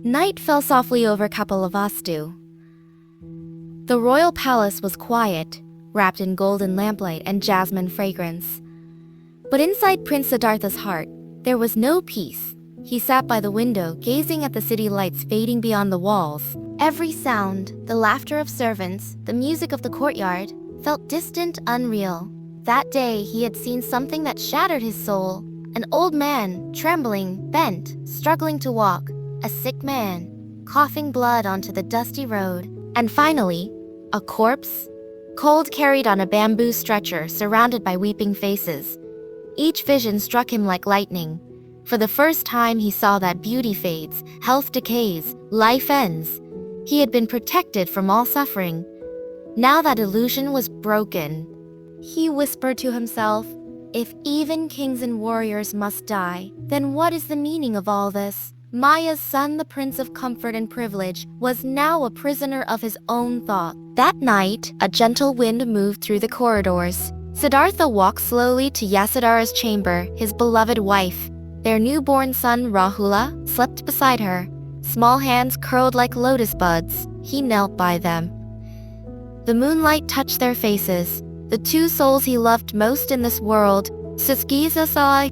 Night fell softly over Kapilavastu. The royal palace was quiet, wrapped in golden lamplight and jasmine fragrance. But inside Prince Siddhartha's heart, there was no peace. He sat by the window, gazing at the city lights fading beyond the walls. Every sound, the laughter of servants, the music of the courtyard, felt distant, unreal. That day, he had seen something that shattered his soul. An old man, trembling, bent, struggling to walk. A sick man, coughing blood onto the dusty road. And finally, a corpse, cold, carried on a bamboo stretcher, surrounded by weeping faces. Each vision struck him like lightning. For the first time, he saw that beauty fades, health decays, life ends. He had been protected from all suffering. Now that illusion was broken. He whispered to himself, "If even kings and warriors must die, then what is the meaning of all this?" Maya's son, the prince of comfort and privilege, was now a prisoner of his own thought. That night, a gentle wind moved through the corridors. Siddhartha walked slowly to Yasodhara's chamber, his beloved wife. Their newborn son, Rahula, slept beside her. Small hands curled like lotus buds. He knelt by them. The moonlight touched their faces, the two souls he loved most in this world. Suskiza,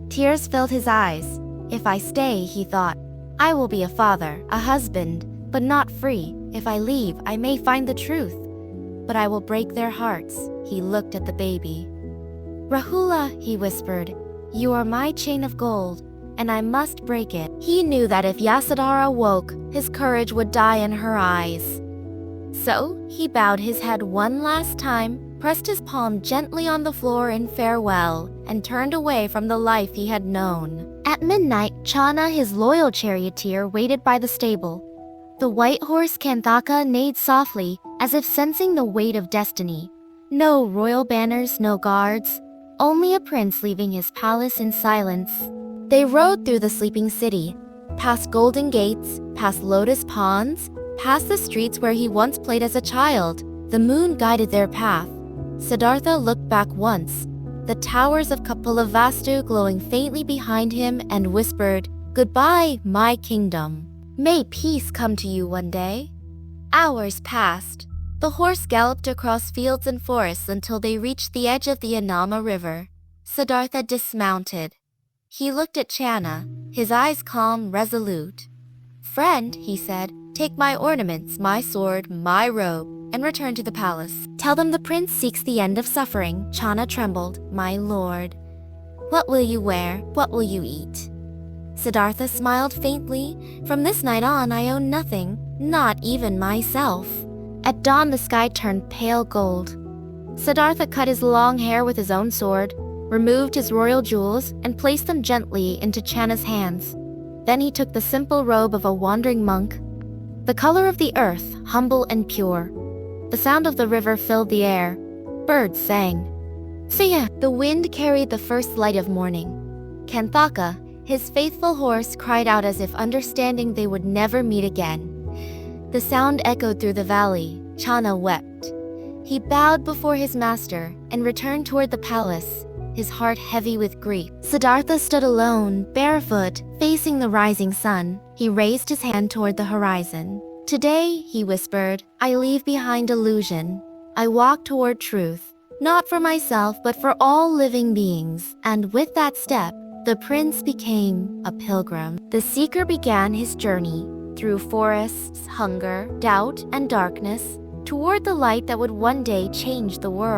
tears filled his eyes. "If I stay," he thought, "I will be a father, a husband, but not free. If I leave, I may find the truth. But I will break their hearts." He looked at the baby. "Rahula," he whispered, "you are my chain of gold, and I must break it." He knew that if Yasodhara woke, his courage would die in her eyes. So, he bowed his head one last time, pressed his palm gently on the floor in farewell, and turned away from the life he had known. At midnight, Chana, his loyal charioteer, waited by the stable. The white horse Kanthaka neighed softly, as if sensing the weight of destiny. No royal banners, no guards, only a prince leaving his palace in silence. They rode through the sleeping city, past golden gates, past lotus ponds, past the streets where he once played as a child. The moon guided their path. Siddhartha looked back once, the towers of Kapilavastu glowing faintly behind him, and whispered, "Goodbye, my kingdom. May peace come to you one day." Hours passed. The horse galloped across fields and forests until they reached the edge of the Anama River. Siddhartha dismounted. He looked at Chana, his eyes calm, resolute. "Friend," he said, "take my ornaments, my sword, my robe, and return to the palace. Tell them the prince seeks the end of suffering." Chana trembled. "My lord, what will you wear? What will you eat?" Siddhartha smiled faintly. "From this night on, I own nothing, not even myself." At dawn, the sky turned pale gold. Siddhartha cut his long hair with his own sword, removed his royal jewels, and placed them gently into Chana's hands. Then he took the simple robe of a wandering monk, the color of the earth, humble and pure. The sound of the river filled the air. Birds sang. "Siya!" The wind carried the first light of morning. Kanthaka, his faithful horse, cried out as if understanding they would never meet again. The sound echoed through the valley. Chana wept. He bowed before his master and returned toward the palace, his heart heavy with grief. Siddhartha stood alone, barefoot, facing the rising sun. He raised his hand toward the horizon. "Today," he whispered, "I leave behind illusion. I walk toward truth, not for myself, but for all living beings." And with that step, the prince became a pilgrim. The seeker began his journey through forests, hunger, doubt, and darkness, toward the light that would one day change the world.